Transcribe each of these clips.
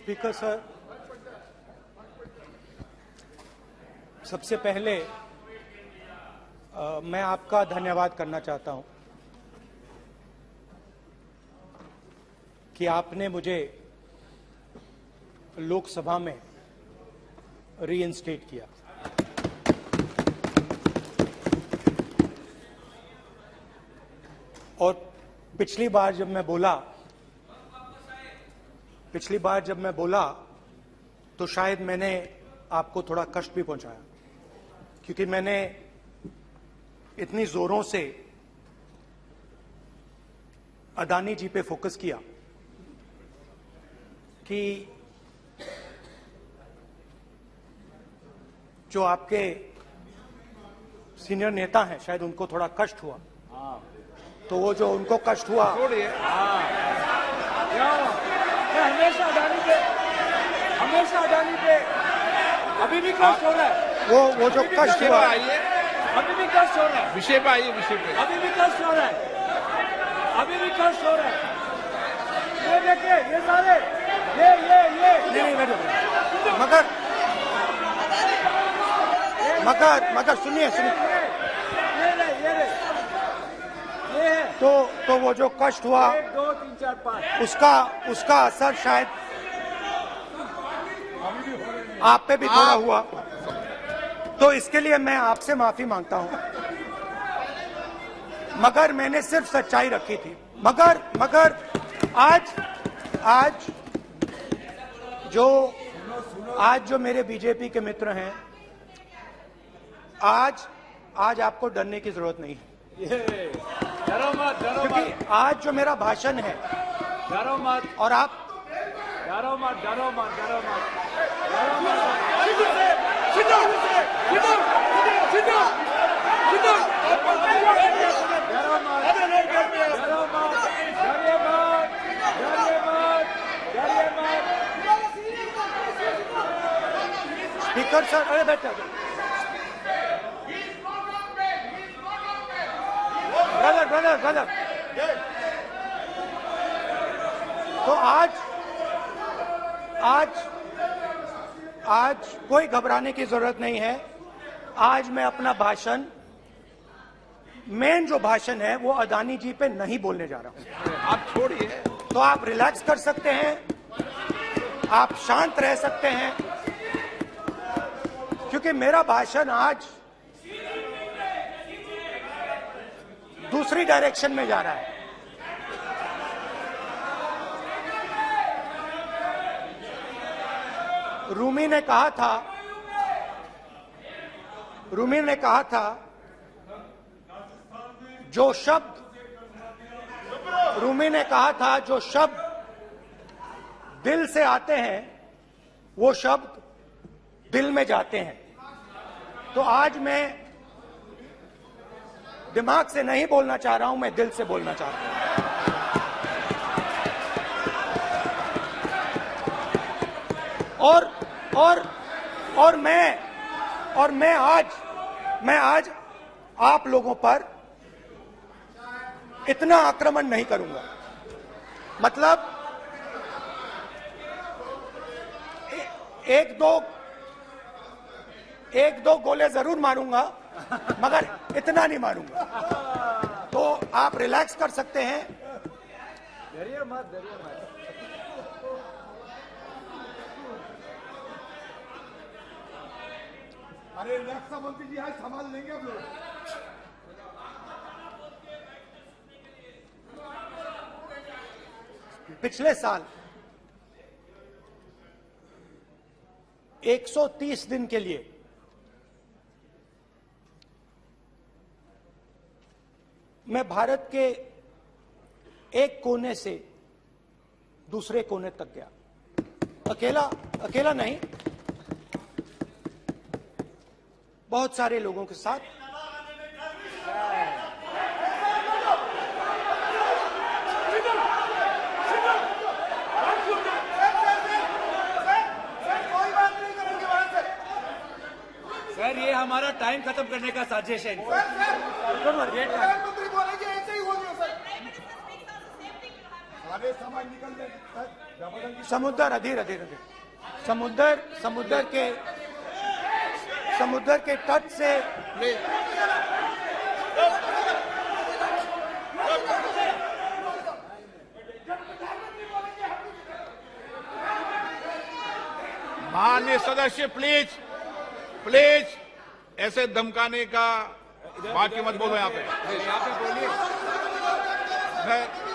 Speaker sir, सबसे पहले मैं आपका धन्यवाद करना चाहता हूं कि आपने मुझे लोकसभा में रीइंस्टेट किया। और पिछली बार जब मैं बोला तो शायद मैंने आपको थोड़ा कष्ट भी पहुंचाया, क्योंकि मैंने इतनी जोरों से अदानी जी पे फोकस किया कि जो आपके सीनियर नेता हैं शायद उनको थोड़ा कष्ट हुआ। तो वो जो उनको कष्ट हुआ, हमेशा अडानी पे अभी भी कष्ट हो रहा है। वो जो कष्ट हुआ, अभी भी कष्ट हो रहा है। विषय पे आइए, विषय पे। अभी भी कष्ट हो रहा है। ये देखिए, ये सारे नहीं मगर सुनिए तो वो जो कष्ट हुआ 1 2 3 4 5 उसका असर शायद आप पे भी थोड़ा हुआ। तो इसके लिए मैं आपसे माफी मांगता हूं, मगर मैंने सिर्फ सच्चाई रखी थी। मगर आज जो मेरे बीजेपी के मित्र हैं, आज आपको डरने की जरूरत नहीं है, डरो मत। क्योंकि आज जो मेरा भाषण है, डरो मत। और आप डरो मत। स्पीकर सर, अरे बैठा ब्रदर। तो आज कोई घबराने की जरूरत नहीं है। आज मैं अपना भाषण, मेन जो भाषण है वो अदानी जी पे नहीं बोलने जा रहा हूं। आप छोड़िए, तो आप रिलैक्स कर सकते हैं, आप शांत रह सकते हैं, क्योंकि मेरा भाषण आज दूसरी डायरेक्शन में जा रहा है। रूमी ने कहा था जो शब्द दिल से आते हैं वो शब्द दिल में जाते हैं। तो आज मैं दिमाग से नहीं बोलना चाह रहा हूं, मैं दिल से बोलना चाह रहा हूं। और मैं आज आप लोगों पर इतना आक्रमण नहीं करूंगा। मतलब एक दो गोले जरूर मारूंगा, मगर इतना नहीं मारूंगा। तो आप रिलैक्स कर सकते हैं। डरिए मत। अरे रक्षा मंत्री जी आज संभाल लेंगे आप लोग। पिछले साल 130 दिन के लिए मैं भारत के एक कोने से दूसरे कोने तक गया। अकेला नहीं, बहुत सारे लोगों के साथ। सर, ये हमारा टाइम खत्म करने का साजिश है। प्रधानमंत्री बोलेंगे ऐसे ही हो गया सर। अरे समय निकल जाए जबरदस्ती समुद्र अधीर अधीर अधीर समुद्र के तट से माननीय सदस्य प्लीज प्लीज ऐसे धमकाने का बात की मत बोलो यहाँ पे। यहाँ पे बोलिए,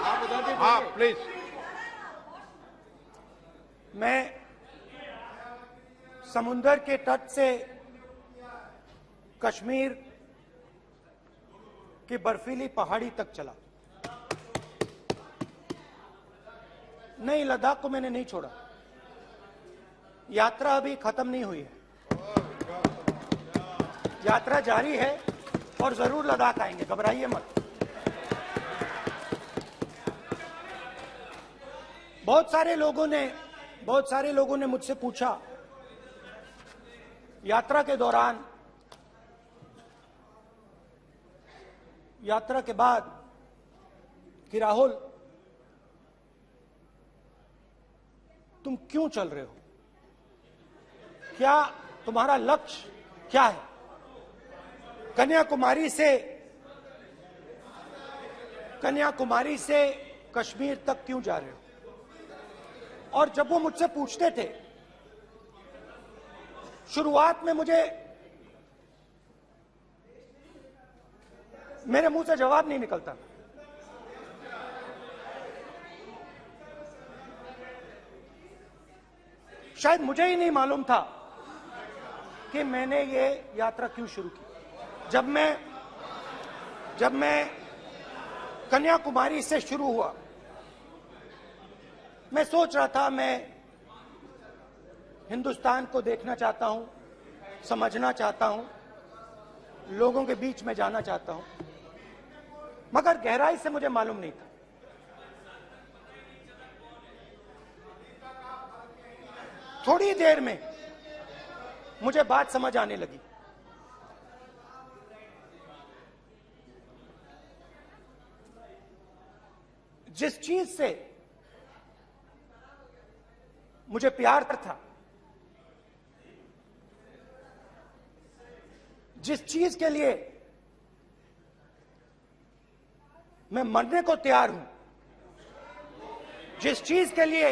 आप उधर भी हाँ बोलिए। प्लीज। मैं समुद्र के तट से कश्मीर की बर्फीली पहाड़ी तक चला। नहीं, लद्दाख को मैंने नहीं छोड़ा। यात्रा अभी खत्म नहीं हुई है, यात्रा जारी है और जरूर लद्दाख आएंगे, घबराइए मत। बहुत सारे लोगों ने मुझसे पूछा यात्रा के दौरान, यात्रा के बाद कि राहुल तुम क्यों चल रहे हो, क्या तुम्हारा लक्ष्य क्या है, कन्याकुमारी से कश्मीर तक क्यों जा रहे हो। और जब वो मुझसे पूछते थे, शुरुआत में मेरे मुंह से जवाब नहीं निकलता। शायद मुझे ही नहीं मालूम था कि मैंने ये यात्रा क्यों शुरू की। जब मैं कन्याकुमारी से शुरू हुआ, मैं सोच रहा था मैं हिंदुस्तान को देखना चाहता हूं, समझना चाहता हूं, लोगों के बीच में जाना चाहता हूं, मगर गहराई से मुझे मालूम नहीं था। थोड़ी देर में मुझे बात समझ आने लगी। जिस चीज से मुझे प्यार था, जिस चीज के लिए मैं मरने को तैयार हूं, जिस चीज के लिए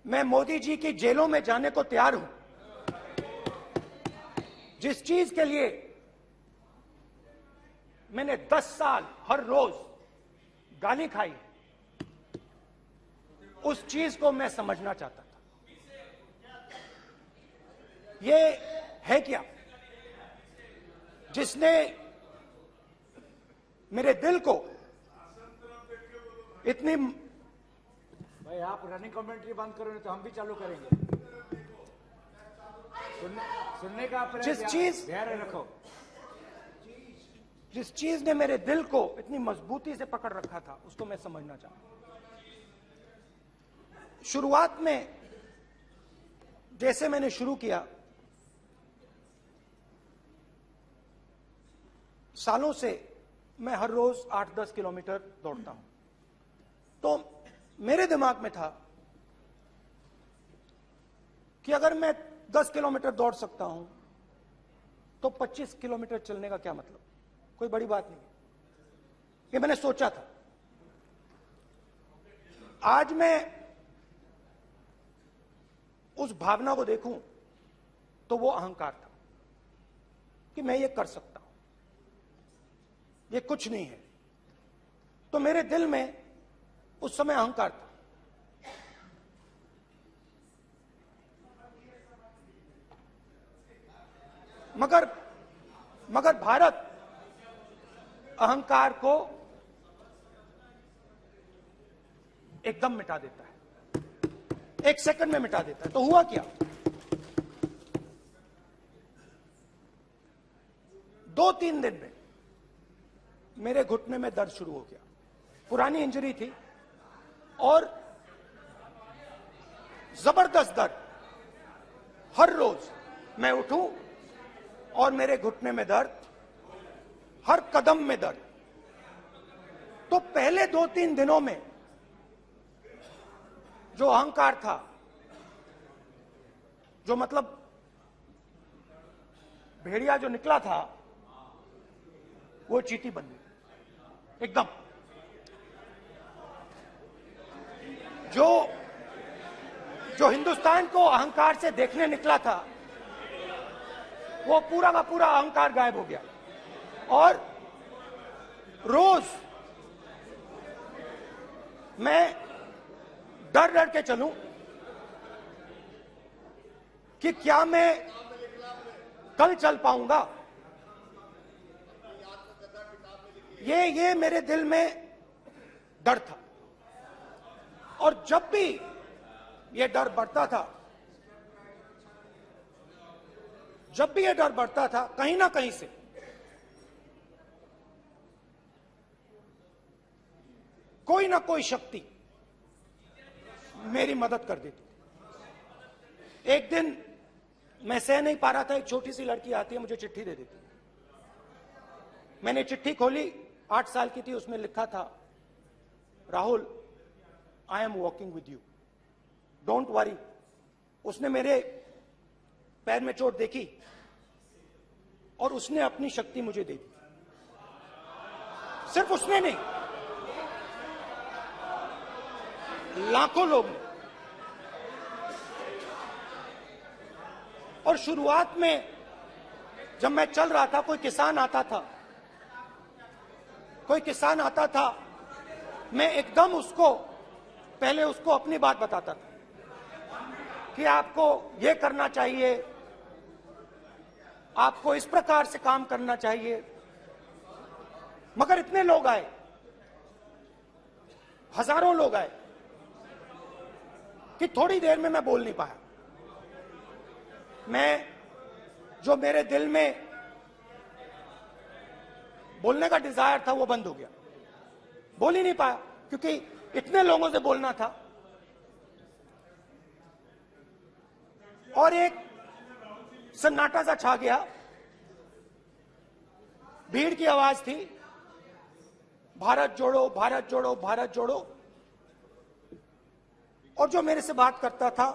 मैं मोदी जी की जेलों में जाने को तैयार हूं, जिस चीज के लिए मैंने 10 साल हर रोज गाली खाई, उस चीज को मैं समझना चाहता था। ये है क्या जिसने मेरे दिल को इतनी, भाई आप रनिंग कमेंट्री बंद करो, नहीं तो हम भी चालू करेंगे। सुनने का अपने धैर्य रखो। जिस चीज ने मेरे दिल को इतनी मजबूती से पकड़ रखा था, उसको मैं समझना चाहता। शुरुआत में जैसे मैंने शुरू किया, सालों से मैं हर रोज 8-10 किलोमीटर दौड़ता हूं, तो मेरे दिमाग में था कि अगर मैं 10 किलोमीटर दौड़ सकता हूं तो 25 किलोमीटर चलने का क्या मतलब, कोई बड़ी बात नहीं। ये मैंने सोचा था। आज मैं उस भावना को देखूं तो वो अहंकार था कि मैं ये कर सकता हूं, ये कुछ नहीं है। तो मेरे दिल में उस समय अहंकार था। मगर भारत अहंकार को एकदम मिटा देता है, 1 सेकंड में मिटा देता है। तो हुआ क्या, 2-3 दिन में मेरे घुटने में दर्द शुरू हो गया। पुरानी इंजरी थी और जबरदस्त दर्द। हर रोज मैं उठूं और मेरे घुटने में दर्द, हर कदम में दर्द। तो पहले 2-3 दिनों में जो अहंकार था, जो मतलब भेड़िया जो निकला था, वो चींटी बन गई एकदम। जो हिंदुस्तान को अहंकार से देखने निकला था, वो पूरा का पूरा अहंकार गायब हो गया। और रोज मैं डर डर के चलूं कि क्या मैं कल चल पाऊंगा। ये मेरे दिल में डर था। और जब भी ये डर बढ़ता था, कहीं ना कहीं से कोई ना कोई शक्ति मेरी मदद कर देती। एक दिन मैं सह नहीं पा रहा था, एक छोटी सी लड़की आती है, मुझे चिट्ठी दे देती। मैंने चिट्ठी खोली, 8 साल की थी, उसमें लिखा था, Rahul, I am walking with you, don't worry. उसने मेरे पैर में चोट देखी और उसने अपनी शक्ति मुझे दे दी। सिर्फ उसने नहीं, लाखों लोग ने। और शुरुआत में जब मैं चल रहा था, कोई किसान आता था, मैं एकदम पहले उसको अपनी बात बताता था कि आपको ये करना चाहिए, आपको इस प्रकार से काम करना चाहिए। मगर इतने लोग आए, हजारों लोग आए, कि थोड़ी देर में मैं बोल नहीं पाया। जो मेरे दिल में बोलने का डिजायर था, वो बंद हो गया। बोल ही नहीं पाया, क्योंकि इतने लोगों से बोलना था। और एक सन्नाटा सा छा गया, भीड़ की आवाज थी, भारत जोड़ो, भारत जोड़ो, भारत जोड़ो। और जो मेरे से बात करता था,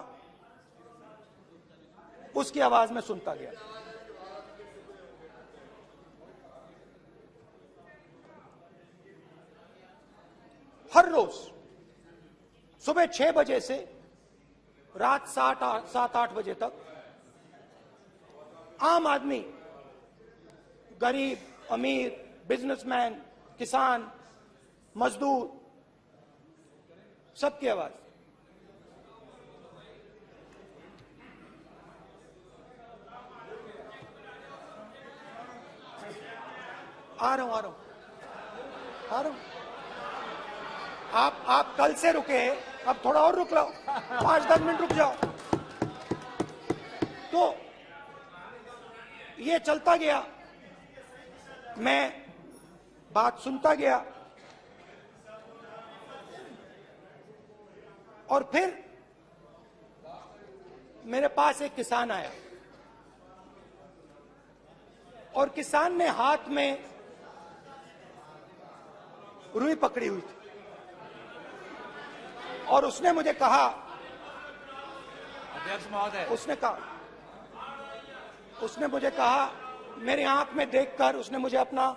उसकी आवाज में सुनता गया। हर रोज सुबह 6 बजे से रात 7-8 बजे तक आम आदमी, गरीब, अमीर, बिजनेसमैन, किसान, मजदूर, सबकी आवाज। आ रहा हूं। आप कल से रुके, अब थोड़ा और रुक लो, 5-10 मिनट रुक जाओ। तो ये चलता गया, मैं बात सुनता गया। और फिर मेरे पास एक किसान आया, और किसान ने हाथ में रुई पकड़ी हुई थी, और उसने मुझे कहा, अध्यक्ष महोदय, उसने मुझे कहा, मेरी आंख में देखकर उसने मुझे अपना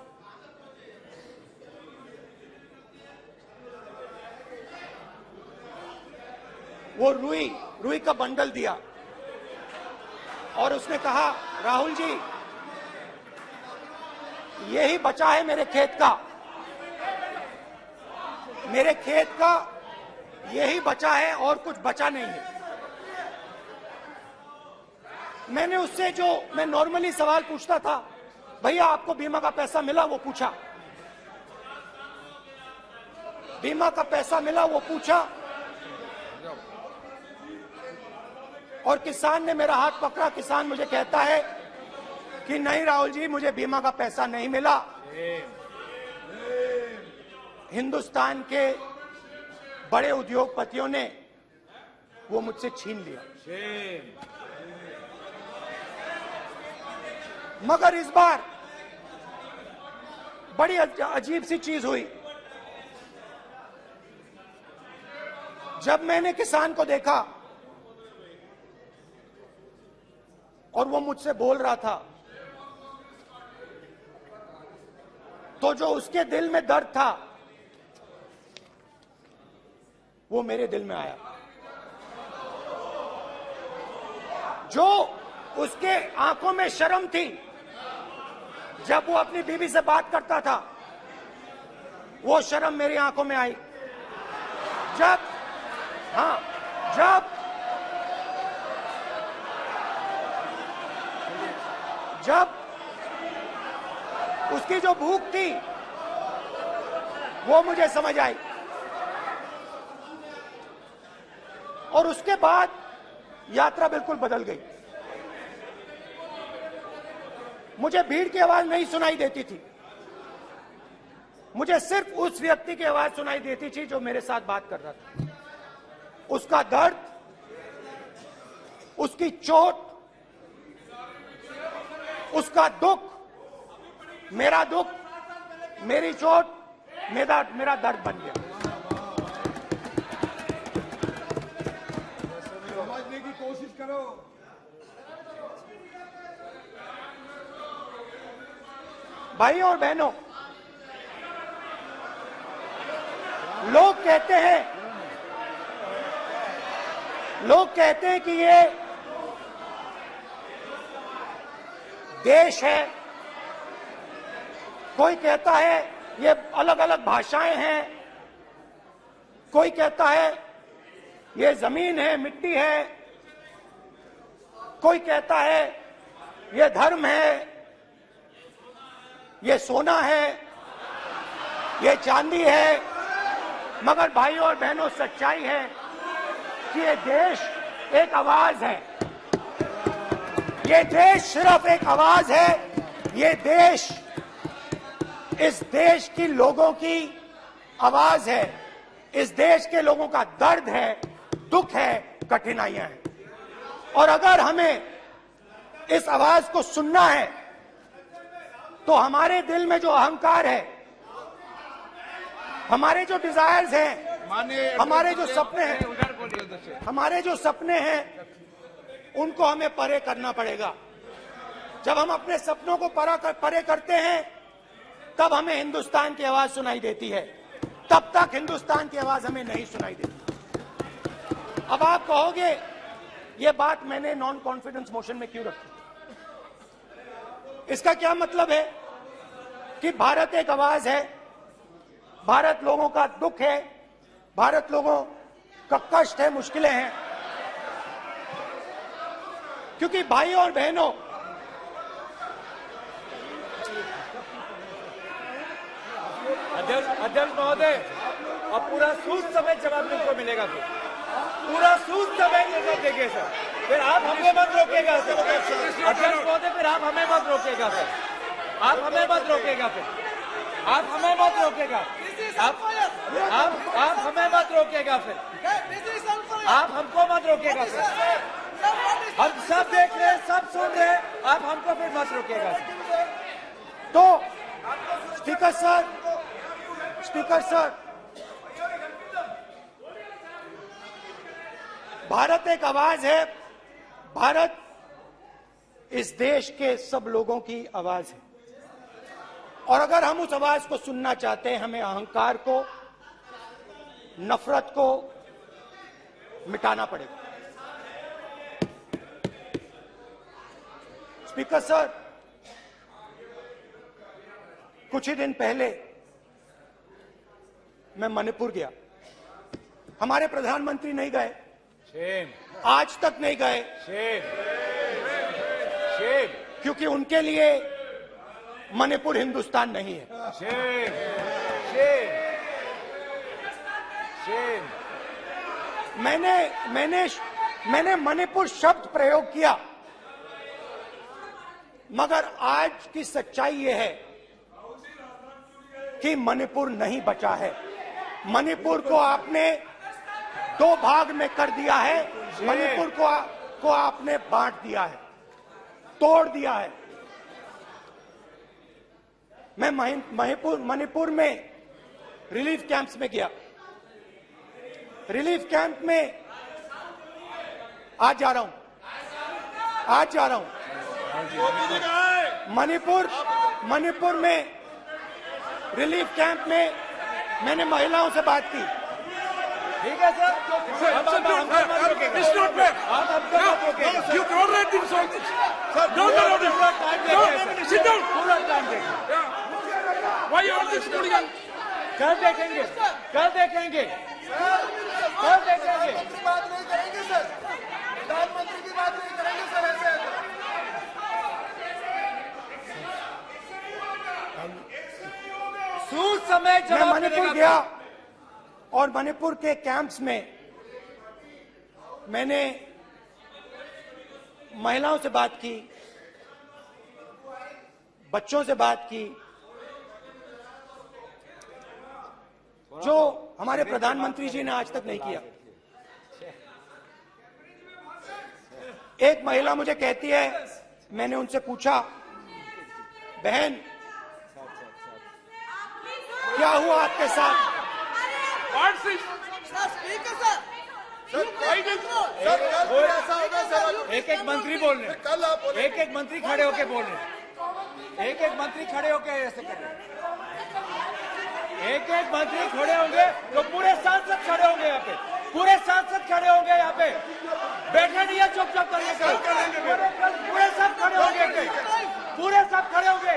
वो रुई का बंडल दिया, और उसने कहा, राहुल जी, यही बचा है मेरे खेत का, यही बचा है, और कुछ बचा नहीं है। मैंने उससे, जो मैं नॉर्मली सवाल पूछता था, भैया आपको बीमा का पैसा मिला, वो पूछा। बीमा का पैसा मिला, वो पूछा। और किसान ने मेरा हाथ पकड़ा। किसान मुझे कहता है कि नहीं राहुल जी, मुझे बीमा का पैसा नहीं मिला, हिंदुस्तान के बड़े उद्योगपतियों ने वो मुझसे छीन लिया। मगर इस बार बड़ी अजीब सी चीज हुई। जब मैंने किसान को देखा और वो मुझसे बोल रहा था, तो जो उसके दिल में दर्द था वो मेरे दिल में आया। जो उसके आंखों में शर्म थी जब वो अपनी बीवी से बात करता था, वो शर्म मेरी आंखों में आई। जब उसकी जो भूख थी वो मुझे समझ आई। और उसके बाद यात्रा बिल्कुल बदल गई। मुझे भीड़ की आवाज नहीं सुनाई देती थी, मुझे सिर्फ उस व्यक्ति की आवाज सुनाई देती थी जो मेरे साथ बात कर रहा था। उसका दर्द, उसकी चोट, उसका दुख, मेरा दुख, मेरी चोट, मेरा दर्द बन गया। समझने की कोशिश करो। भाइयों और बहनों, लोग कहते हैं कि ये देश है, कोई कहता है ये अलग अलग भाषाएं हैं, कोई कहता है ये जमीन है, मिट्टी है, कोई कहता है ये धर्म है, ये सोना है, ये चांदी है। मगर भाइयों और बहनों, सच्चाई है कि ये देश एक आवाज है। ये देश सिर्फ एक आवाज है। ये देश, इस देश की लोगों की आवाज है। इस देश के लोगों का दर्द है, दुख है, कठिनाइयां हैं। और अगर हमें इस आवाज को सुनना है तो हमारे दिल में जो अहंकार है, हमारे जो डिजायर्स हैं, हमारे जो सपने हैं, उनको हमें परे करना पड़ेगा। जब हम अपने सपनों को परे करते हैं तब हमें हिंदुस्तान की आवाज सुनाई देती है, तब तक हिंदुस्तान की आवाज हमें नहीं सुनाई देती। अब आप कहोगे ये बात मैंने नॉन कॉन्फिडेंस मोशन में क्यों रखी? इसका क्या मतलब है कि भारत एक आवाज है, भारत लोगों का दुख है, भारत लोगों का कष्ट है, मुश्किलें हैं। क्योंकि भाइयों और बहनों, अध्यक्ष महोदय, अब पूरा सूद समेत जवाब तुमको मिलेगा। पूरा सूद समेत जवाब देंगे सर। फिर आप हमें मत रोकेगा सर। अध्यक्ष महोदय, फिर आप हमें मत रोकेगा सर। आप हमें मत रोकेगा फिर। आप हमें मत रोकेगा। आप हमें मत रोकेगा फिर। आप हमको मत रोकेगा सर। हम सब देख रहे हैं, सब सुन रहे हैं, आप हमको फिर मत रोकेगा सर। तो स्पीकर सर, भारत एक आवाज है। भारत इस देश के सब लोगों की आवाज है। और अगर हम उस आवाज को सुनना चाहते हैं, हमें अहंकार को, नफरत को मिटाना पड़ेगा। स्पीकर सर, कुछ ही दिन पहले मैं मणिपुर गया। हमारे प्रधानमंत्री नहीं गए, आज तक नहीं गए, क्योंकि उनके लिए मणिपुर हिंदुस्तान नहीं है। मैंने मणिपुर शब्द प्रयोग किया, मगर आज की सच्चाई यह है कि मणिपुर नहीं बचा है। मणिपुर को आपने दो भाग में कर दिया है। मणिपुर को आपने बांट दिया है, तोड़ दिया है। मैं मणिपुर में रिलीफ कैंप्स में गया। रिलीफ कैंप में आज जा रहा हूं, मणिपुर में रिलीफ कैंप में मैंने महिलाओं से बात की। ठीक है सर, अब आप हमको मत रोकेंगे। It's not fair. आप हमको मत रोकेंगे। You tolerate insults. Don't allow this. पूरा टाइम देखिए सर। Sit down. पूरा टाइम देखिए। Why you are this hooligan? कल देखेंगे, कल देखेंगे, कल देखेंगे। बात नहीं करेंगे सर, प्रधानमंत्री की बात नहीं करेंगे सर ऐसे। सूद समय मैं जवाब मणिपुर देने का गया और मणिपुर के कैंप्स में मैंने महिलाओं से बात की, बच्चों से बात की, जो हमारे प्रधानमंत्री जी ने आज तक नहीं किया। एक महिला मुझे कहती है, मैंने उनसे पूछा, बहन क्या हुआ आपके साथ? What's this? एक एक मंत्री बोल रहे हैं, कल आप बोले एक एक मंत्री खड़े होके बोल रहे हैं, एक एक मंत्री खड़े होके ऐसे कर रहे हैं, एक एक मंत्री खड़े होंगे तो पूरे सांसद खड़े होंगे यहाँ पे, पूरे सांसद खड़े होंगे यहाँ पे, बैठे नहीं है चुपचाप करके पूरे सब खड़े होंगे, पूरे सब खड़े होंगे।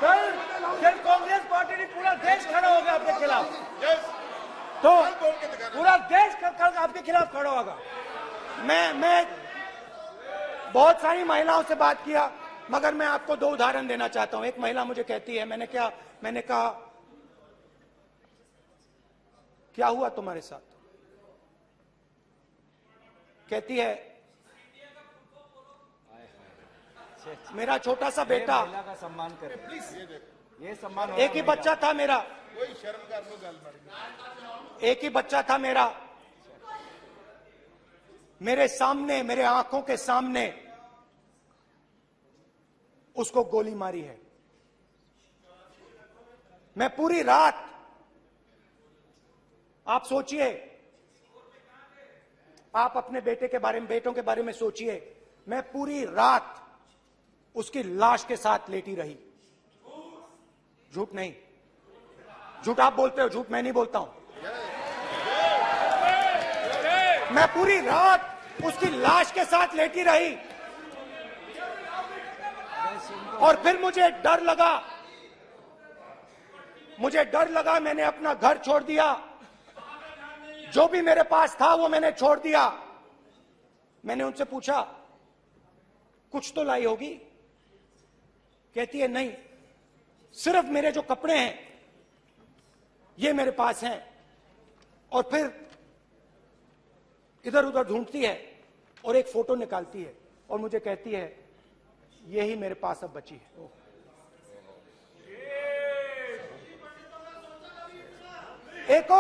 कल कांग्रेस पार्टी ने पूरा देश खड़ा होगा आपके खिलाफ, तो पूरा देश कल आपके खिलाफ खड़ा होगा। मैं बहुत सारी महिलाओं से बात किया, मगर मैं आपको दो उदाहरण देना चाहता हूं। एक महिला मुझे कहती है, मैंने कहा क्या हुआ तुम्हारे साथ? कहती है, मेरा छोटा सा बेटा, महिला का सम्मान करें प्लीज, ये सम्मान। एक ही बच्चा था मेरा, एक ही बच्चा था मेरा, मेरे सामने, मेरे आंखों के सामने उसको गोली मारी है। मैं पूरी रात, आप सोचिए, आप अपने बेटे के बारे में, बेटों के बारे में सोचिए, मैं पूरी रात उसकी लाश के साथ लेटी रही। झूठ नहीं, झूठ आप बोलते हो, झूठ मैं नहीं बोलता हूं। मैं पूरी रात उसकी लाश के साथ लेटी रही और फिर मुझे डर लगा, मैंने अपना घर छोड़ दिया, जो भी मेरे पास था वो मैंने छोड़ दिया। मैंने उनसे पूछा, कुछ तो लाई होगी? कहती है, नहीं, सिर्फ मेरे जो कपड़े हैं ये मेरे पास हैं। और फिर इधर उधर ढूंढती है और एक फोटो निकालती है और मुझे कहती है, यही मेरे पास अब बची है। एक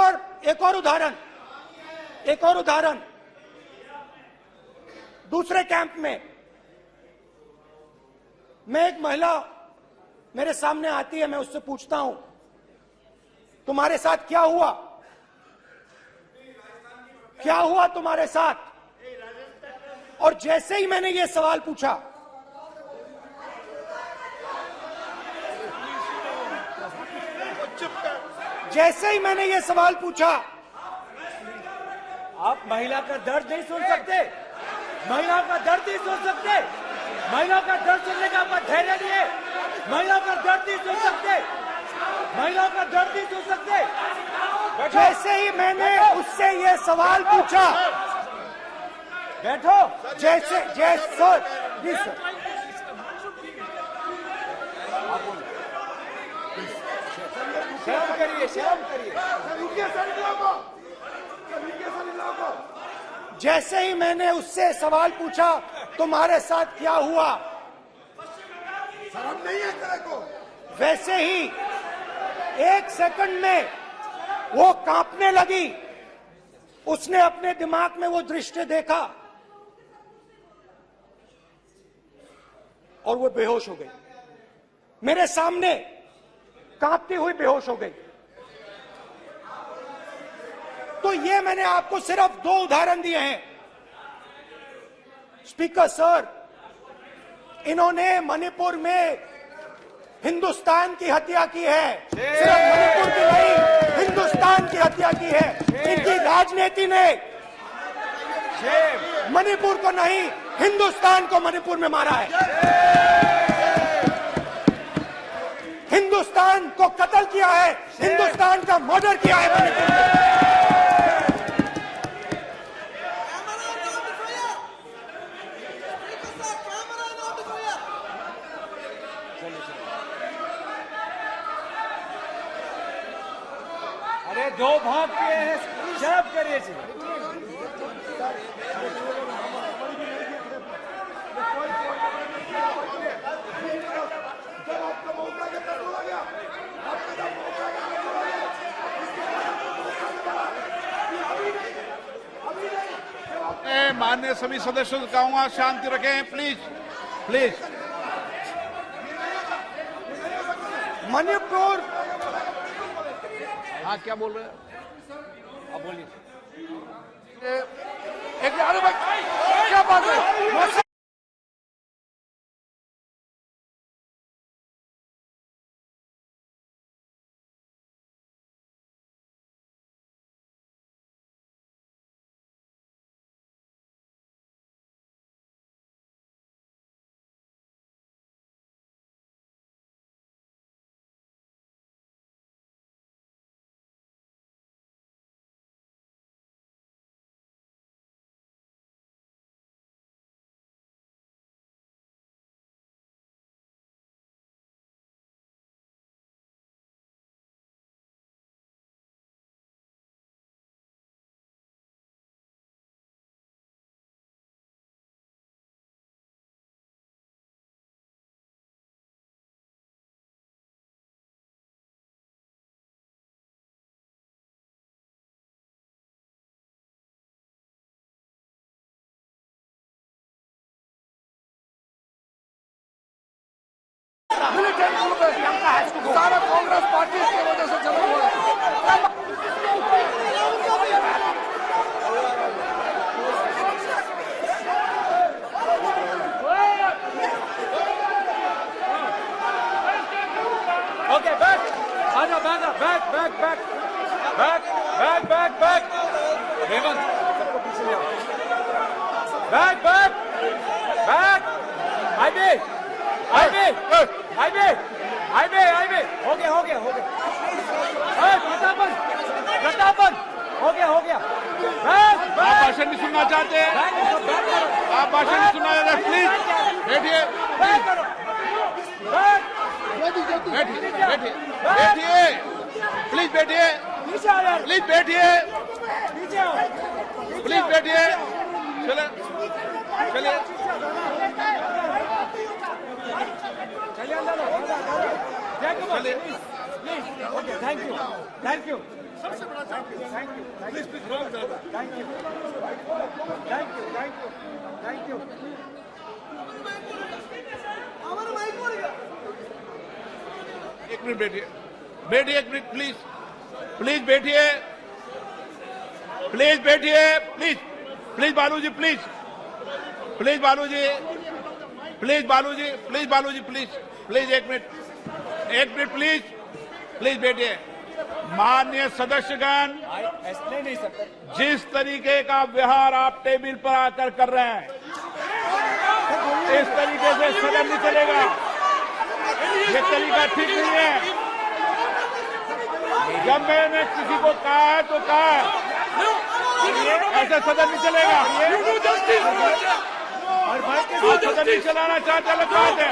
और उदाहरण, दूसरे कैंप में मैं, एक महिला मेरे सामने आती है, मैं उससे पूछता हूं, तुम्हारे साथ क्या हुआ? क्या हुआ तुम्हारे साथ? और जैसे ही मैंने ये सवाल पूछा, आप महिला का दर्द नहीं सुन सकते, महिला का दर्द नहीं सुन सकते, महिला का दर्द सुनने का आपका धैर्य नहीं है, महिला का दर्द नहीं सुन सकते, महिला का दर्द नहीं सुन सकते। जैसे ही मैंने उससे ये सवाल पूछा, बैठो, जैसे जी सर, शर्म करिए, शर्म करिए। जैसे ही मैंने उससे सवाल पूछा, तुम्हारे साथ क्या हुआ, शर्म नहीं है तेरे को? वैसे ही एक सेकंड में वो कांपने लगी। उसने अपने दिमाग में वो दृश्य देखा और वो बेहोश हो गई। मेरे सामने कांपती हुई बेहोश हो गई। तो ये मैंने आपको सिर्फ 2 उदाहरण दिए हैं। स्पीकर सर, इन्होंने मणिपुर में हिंदुस्तान की हत्या की है, सिर्फ मणिपुर की नहीं, हिंदुस्तान की हत्या की है। इनकी राजनीति ने मणिपुर को नहीं, हिंदुस्तान को मणिपुर में मारा है। हिंदुस्तान को कत्ल किया है, हिंदुस्तान का मर्डर किया है मणिपुर में। अरे 2 भाग किए हैं, शराब करिए जी। माननीय सभी सदस्यों से कहूंगा शांति रखें, प्लीज प्लीज। मणिपुर, हाँ क्या बोल रहे हैं? अब बोलिए। एक अरे भाई क्या बात है? सारा कांग्रेस पार्टी की वजह से जमा हुआ है। ओके, बैक आजा, बैक हेमंत, सबको पीछे ले आओ। बैक हाईवे हो गया प्रतापन हो गया। आप भाषण नहीं सुनना चाहते हैं? आप भाषण नहीं सुनना चाहते? प्लीज बैठिए, बैठिए, प्लीज बैठिए, चलिए ओके, थैंक यू। एक मिनट बैठिए, एक मिनट प्लीज बैठिए, बालू जी, एक मिनट प्लीज बैठिए। माननीय सदस्यगण, ऐसे नहीं सकते। जिस तरीके का व्यवहार आप टेबल पर आकर कर रहे हैं, इस तरीके से सदन नहीं चलेगा। ये तरीका ठीक नहीं है। जब मैंने किसी को कहा है तो कहा है, ऐसे सदन नहीं चलेगा। आप सदन नहीं चलाना चाहते, अलग बात है।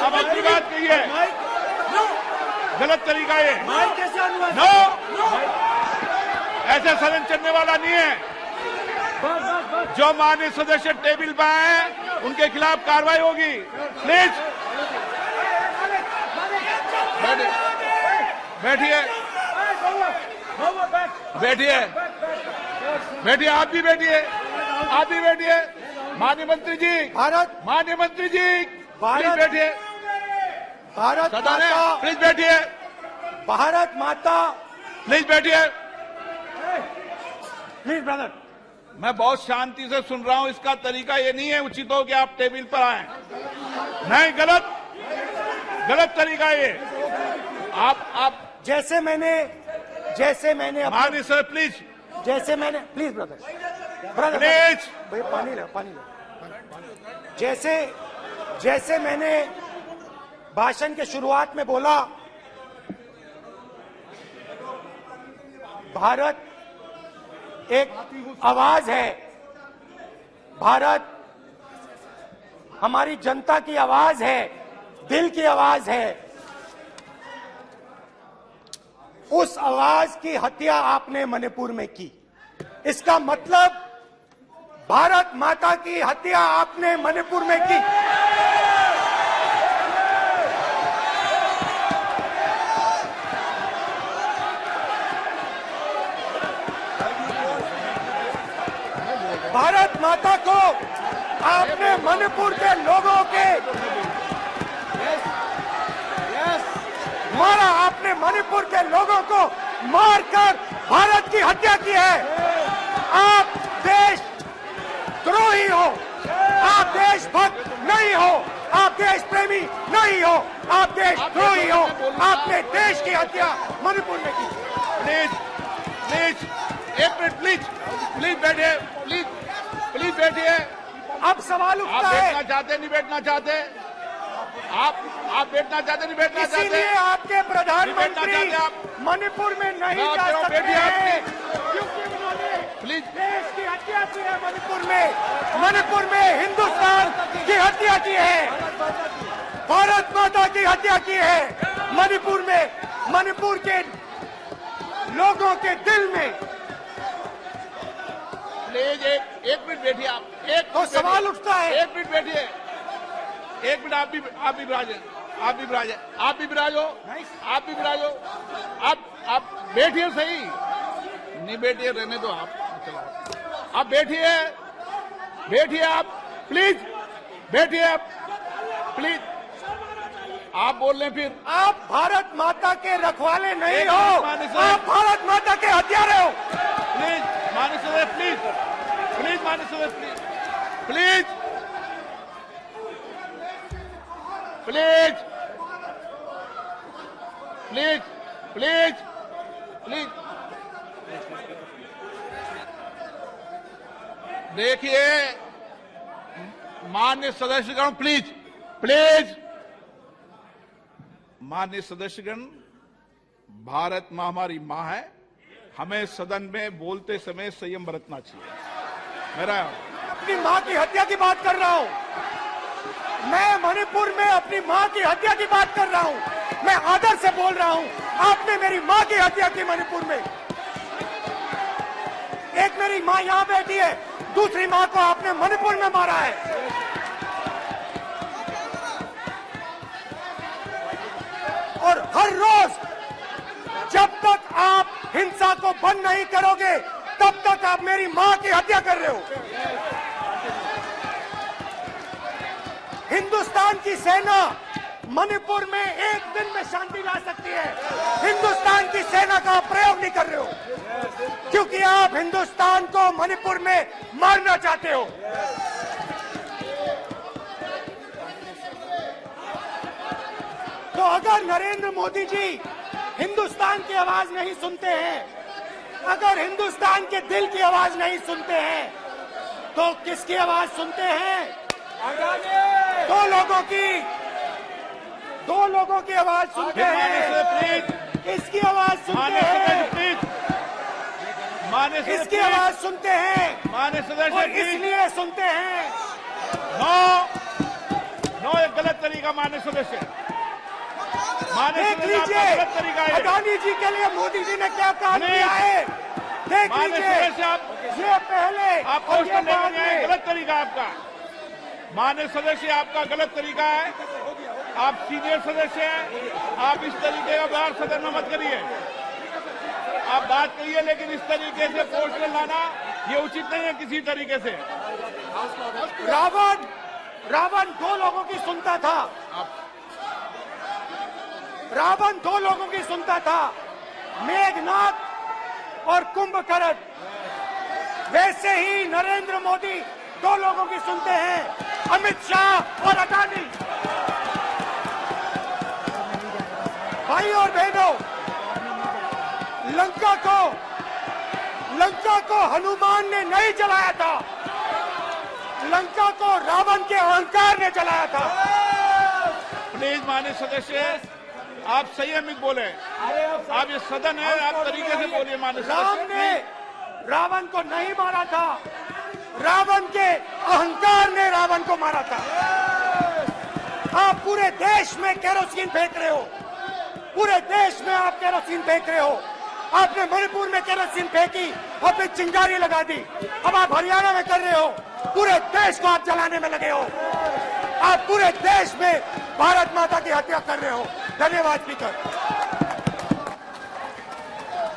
आप अपनी बात कहिए, गलत तरीका ये। नो, ऐसे सदन चलने वाला नहीं है। जो माननीय सदस्य टेबल पर आए उनके खिलाफ कार्रवाई होगी। प्लीज बैठिए, आप भी बैठिए। माननीय मंत्री जी, प्लीज बैठिए। भारत माता, प्लीज बैठिए। भारत माता, प्लीज बैठिए। Please brother. मैं बहुत शांति से सुन रहा हूं, इसका तरीका ये नहीं है उचित हो कि आप टेबल पर आए। नहीं, गलत तरीका ये। आप जैसे मैंने माननीय sir please please brother please भैया पानी लो। जैसे मैंने भाषण के शुरुआत में बोला, भारत एक आवाज है, भारत हमारी जनता की आवाज है, दिल की आवाज है। उस आवाज की हत्या आपने मणिपुर में की। इसका मतलब भारत माता की हत्या आपने मणिपुर में की। भारत माता को आपने मणिपुर के लोगों के मारा, आपने मणिपुर के लोगों को मारकर भारत की हत्या की है। आप देशद्रोही हो, आप देशभक्त नहीं हो, आप देश प्रेमी नहीं हो, आप देशद्रोही हो। आपने देश की हत्या मणिपुर में की। प्लीज एक मिनट प्लीज बैठिए, प्लीज बैठिए। अब सवाल आप उठता है, बैठना चाहते नहीं बैठना चाहते, आप बैठना चाहते नहीं बैठना चाहते, इसीलिए आपके प्रधानमंत्री बैठना चाहते आप। मणिपुर में नहीं जा सकते बैठिए आप, हैं, क्योंकि उन्होंने प्लीज देश की हत्या की है। मणिपुर में हिंदुस्तान की हत्या की है, भारत माता की हत्या की है। मणिपुर के लोगों के दिल में। प्लीज एक मिनट बैठिए आप, तो सवाल उठता है, एक मिनट बैठिए, एक मिनट। आप भी विराजो, आप बैठिए सही, नहीं बैठिए रहने दो आप बैठिए आप प्लीज बैठिए आप प्लीज। आप बोल रहे हैं फिर आप भारत माता के रखवाले नहीं एक हो, मिनट माननीय सर। आप भारत माता के हत्यारे हो। प्लीज माननीय सदस्य प्लीज माननीय सदस्य प्लीज देखिए माननीय सदस्यगण, प्लीज माननीय सदस्यगण, भारत मां हमारी मां है, हमें सदन में बोलते समय संयम बरतना चाहिए। मेरा अपनी मां की हत्या की बात कर रहा हूं, मैं मणिपुर में अपनी मां की हत्या की बात कर रहा हूं, मैं आदर से बोल रहा हूं। आपने मेरी मां की हत्या की मणिपुर में। एक मेरी मां यहां बैठी है, दूसरी मां को आपने मणिपुर में मारा है। और हर रोज जब तक आप हिंसा को बंद नहीं करोगे, तब तक आप मेरी मां की हत्या कर रहे हो। हिंदुस्तान की सेना मणिपुर में एक दिन में शांति ला सकती है। हिंदुस्तान की सेना का आप प्रयोग नहीं कर रहे हो, क्योंकि आप हिंदुस्तान को मणिपुर में मारना चाहते हो। तो अगर नरेंद्र मोदी जी हिंदुस्तान की आवाज नहीं सुनते हैं, अगर हिंदुस्तान के दिल की आवाज नहीं सुनते हैं, तो किसकी आवाज सुनते हैं? दो लोगों की आवाज सुनते हैं। इसकी आवाज सुनते हैं, इसकी आवाज सुनते हैं, माननीय सदस्य और इसलिए सुनते हैं। नो एक गलत तरीका माननीय सदस्य, देख लीजिए गलत तरीका है। अडानी जी के लिए मोदी जी ने क्या काम किया है, देख माननीय लीजिए। सदस्य ये पहले आप और क्वेश्चन ये बाद लेकर आए, में। गलत तरीका आपका। माननीय सदस्य आपका गलत तरीका है, आप सीनियर सदस्य हैं, आप इस तरीके का व्यवहार सदन में मत करिए। आप बात करिए, लेकिन इस तरीके से पोस्टर लाना ये उचित नहीं है किसी तरीके से। रावण दो लोगों की सुनता था, रावण दो लोगों की सुनता था, मेघनाथ और कुंभकर्ण। वैसे ही नरेंद्र मोदी दो लोगों की सुनते हैं, अमित शाह और अडानी। भाई और बहनों, लंका को हनुमान ने नहीं जलाया था, लंका को रावण के अहंकार ने जलाया था। प्लीज माननीय सदस्य, आप संयमित बोले। आप ये सदन है, आप तरीके से बोलिए माननीय राम सदस्य। ने रावण को नहीं मारा था, रावण के अहंकार ने रावण को मारा था। आप पूरे देश में केरोसिन फेंक रहे हो, पूरे देश में आप केरोसिन फेंक रहे हो। आपने मणिपुर में केरोसिन फेंकी, आपने चिंगारी लगा दी। अब आप हरियाणा में कर रहे हो, पूरे देश को आप जलाने में लगे हो। आप पूरे देश में भारत माता की हत्या कर रहे हो। धन्यवाद स्पीकर।